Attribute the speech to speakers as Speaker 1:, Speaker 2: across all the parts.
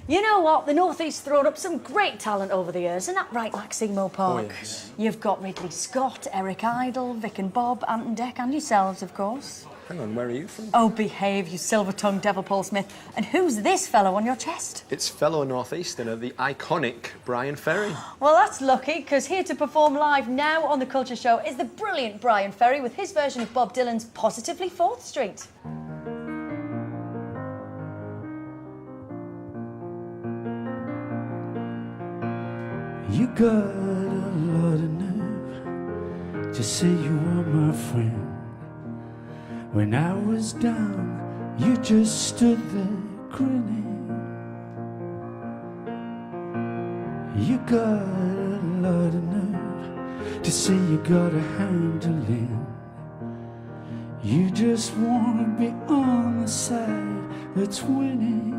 Speaker 1: You know what? The North East's thrown up some great talent over the years, isn't that right, Maximo Park?
Speaker 2: Oh, yes.
Speaker 1: You've got Ridley Scott, Eric Idle, Vic and Bob, Ant and Dec, and yourselves, of course.
Speaker 2: Hang on, where are you from?
Speaker 1: Oh, behave, you silver-tongued devil Paul Smith. And who's this fellow on your chest?
Speaker 2: It's fellow Northeasterner, the iconic Bryan Ferry.
Speaker 1: Well, that's lucky, because here to perform live now on The Culture Show is the brilliant Bryan Ferry with his version of Bob Dylan's Positively 4th Street.
Speaker 3: You got a lot of nerve to say you were my friend. When I was down, you just stood there grinning. You got a lot of nerve to say you got a hand to lend. You just wanna be on the side that's winning.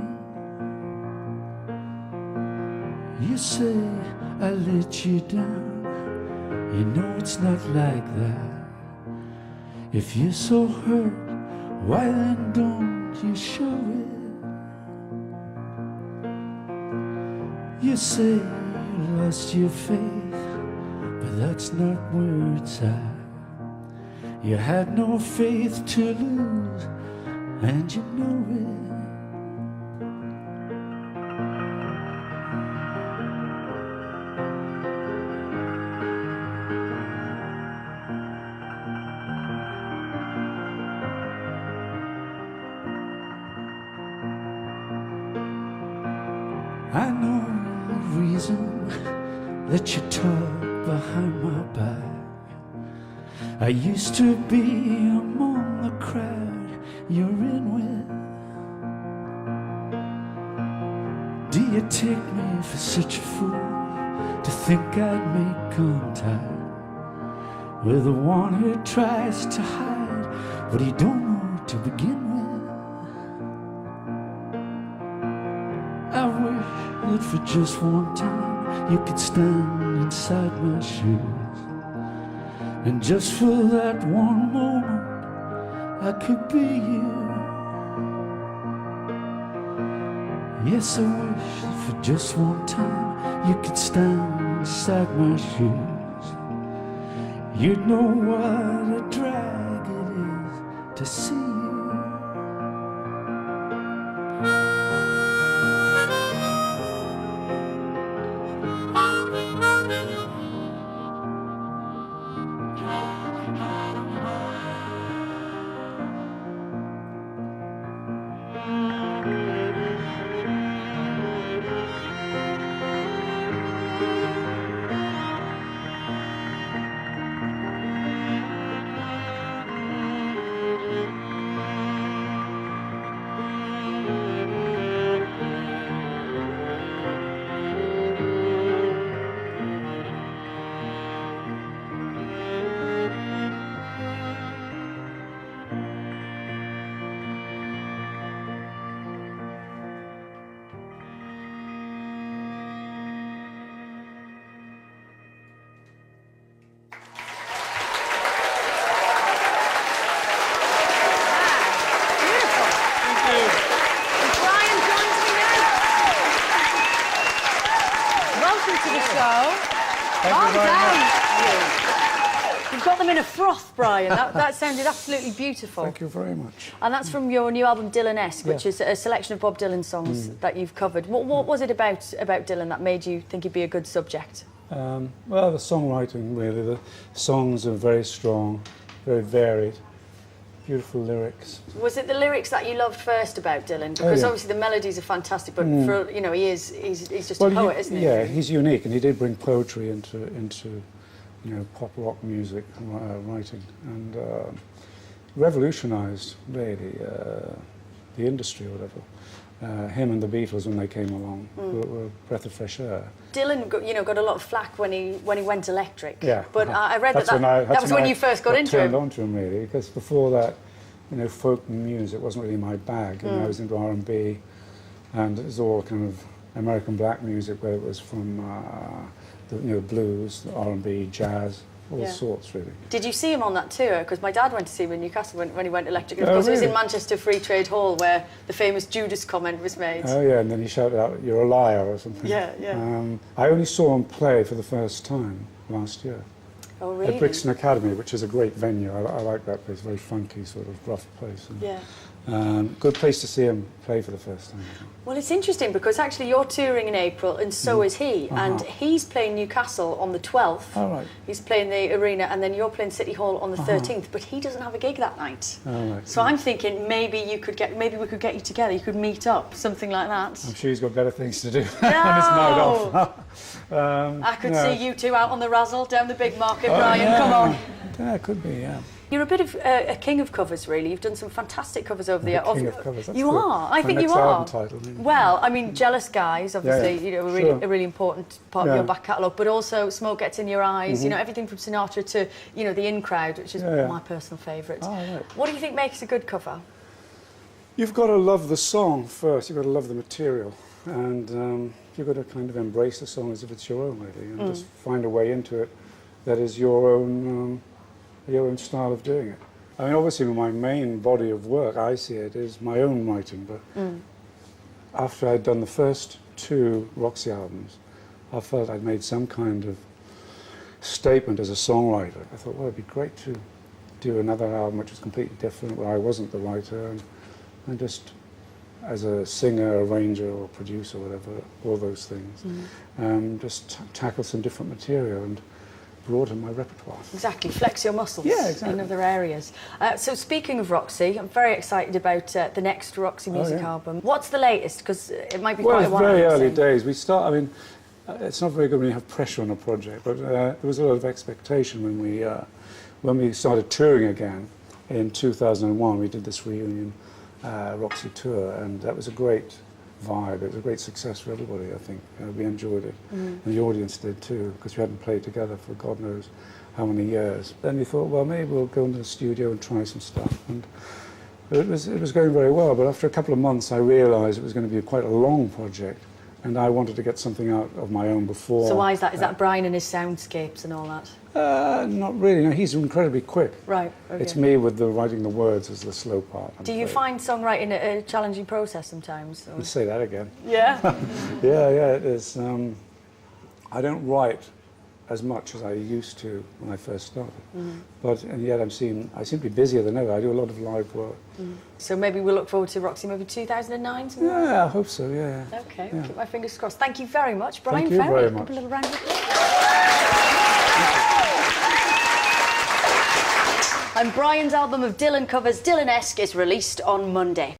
Speaker 3: You say I let you down, you know it's not like that. If you're so hurt, why then don't you show it? You say you lost your faith, but that's not where it's at. You had no faith to lose, and you know it. I know the reason that you talk behind my back. I used to be among the crowd you're in with. Do you take me for such a fool to think I'd make contact with the one who tries to hide what he don't know to begin with? I wish that for just one time you could stand inside my shoes, and just for that one moment I could be you. Yes, I wish that for just one time you could stand inside my shoes. You'd know what a drag it is to see you.
Speaker 1: You've got them in a froth, Bryan. That sounded absolutely beautiful.
Speaker 4: Thank you very much.
Speaker 1: And that's from your new album, Dylan-esque, which is a selection of Bob Dylan songs that you've covered. What was it about Dylan that made you think he'd be a good subject?
Speaker 4: Well, the songwriting, really. The songs are very strong, very varied, beautiful lyrics.
Speaker 1: Was it the lyrics that you loved first about Dylan? Because obviously the melodies are fantastic, but for, you know, he's just a poet, isn't he?
Speaker 4: Yeah, he's unique, and he did bring poetry into you know, pop rock music writing, and revolutionised really the industry or whatever. Him and the Beatles, when they came along, were a breath of fresh air.
Speaker 1: Dylan, got a lot of flack when he went electric.
Speaker 4: Yeah,
Speaker 1: but I read that was when you first got into him.
Speaker 4: Turned on to him really, because before that, you know, folk music wasn't really my bag, and I was into R&B, and it was all kind of American black music, where it was from the blues, the R&B, jazz, all sorts really.
Speaker 1: Did you see him on that tour? Because my dad went to see him in Newcastle when he went electric. And of
Speaker 4: Oh,
Speaker 1: course, it was in
Speaker 4: really?
Speaker 1: Manchester Free Trade Hall where the famous Judas comment was made.
Speaker 4: Oh yeah, and then he shouted out, "You're a liar" or something.
Speaker 1: Yeah, yeah.
Speaker 4: I only saw him play for the first time last year
Speaker 1: Oh, really?
Speaker 4: at Brixton Academy, which is a great venue. I like that place, very funky, sort of rough place. And,
Speaker 1: Yeah.
Speaker 4: good place to see him play for the first time. I think.
Speaker 1: Well, it's interesting because actually you're touring in April and so is he. And he's playing Newcastle on the 12th.
Speaker 4: Oh, right.
Speaker 1: He's playing the arena and then you're playing City Hall on the 13th, but he doesn't have a gig that night.
Speaker 4: Oh, right.
Speaker 1: So I'm thinking maybe we could get you together, you could meet up, something like that.
Speaker 4: I'm sure he's got better things to do on his
Speaker 1: No!
Speaker 4: night off.
Speaker 1: I could
Speaker 4: no.
Speaker 1: see you two out on the razzle down the big market, Brian,
Speaker 4: yeah.
Speaker 1: come on.
Speaker 4: Yeah, it could be, yeah.
Speaker 1: You're a bit of a king of covers, really. You've done some fantastic covers over the years.
Speaker 4: King of covers. That's
Speaker 1: You
Speaker 4: the-
Speaker 1: are. I
Speaker 4: my
Speaker 1: think you
Speaker 4: next
Speaker 1: are.
Speaker 4: album title, maybe.
Speaker 1: Well, I mean, Jealous Guys, obviously,
Speaker 4: Yeah,
Speaker 1: you know,
Speaker 4: sure.
Speaker 1: a really important part of your
Speaker 4: Yeah.
Speaker 1: back catalogue, but also Smoke Gets in Your Eyes, you know, everything from Sinatra to, you know, The In Crowd, which is
Speaker 4: Yeah.
Speaker 1: my personal favourite.
Speaker 4: Oh, right.
Speaker 1: What do you think makes a good cover?
Speaker 4: You've got to love the song first. You've got to love the material. And you've got to kind of embrace the song as if it's your own, really, and just find a way into it that is your own style of doing it. I mean, obviously, my main body of work, I see it, is my own writing. But after I'd done the first 2 Roxy albums, I felt I'd made some kind of statement as a songwriter. I thought, well, it'd be great to do another album which was completely different, where I wasn't the writer, and just as a singer, arranger, or producer, whatever, all those things, just tackle some different material and broaden my repertoire.
Speaker 1: Exactly, flex your muscles
Speaker 4: Yeah, exactly.
Speaker 1: in other areas. So speaking of Roxy, I'm very excited about the next Roxy music
Speaker 4: yeah.
Speaker 1: album. What's the latest? Because it might be
Speaker 4: Well,
Speaker 1: quite a
Speaker 4: it's
Speaker 1: while.
Speaker 4: very
Speaker 1: I'm
Speaker 4: early
Speaker 1: saying.
Speaker 4: days. We start, I mean, it's not very good when you have pressure on a project, but there was a lot of expectation when we started touring again in 2001. We did this reunion Roxy tour, and that was a great vibe. It was a great success for everybody, I think. We enjoyed it, and the audience did too, because we hadn't played together for God knows how many years. Then we thought, well, maybe we'll go into the studio and try some stuff. And it was going very well, but after a couple of months I realised it was going to be quite a long project, and I wanted to get something out of my own before.
Speaker 1: So why is that? Is that Brian and his soundscapes and all that?
Speaker 4: Not really. No, he's incredibly quick.
Speaker 1: Right, okay.
Speaker 4: It's me with the writing the words as the slow part. I'm
Speaker 1: Do you
Speaker 4: afraid.
Speaker 1: find songwriting a challenging process sometimes? Or?
Speaker 4: Let's say that again.
Speaker 1: Yeah?
Speaker 4: Yeah, it is. I don't write as much as I used to when I first started, and yet I seem to be busier than ever. I do a lot of live work.
Speaker 1: So maybe we'll look forward to Roxy maybe 2009? something like
Speaker 4: Yeah, I hope so. Yeah.
Speaker 1: that? Okay,
Speaker 4: Yeah.
Speaker 1: keep my fingers crossed. Thank you very much, Bryan
Speaker 4: Thank you
Speaker 1: Ferry.
Speaker 4: very
Speaker 1: Give
Speaker 4: much.
Speaker 1: a little round of applause. And Brian's album of Dylan covers, Dylan-esque, is released on Monday.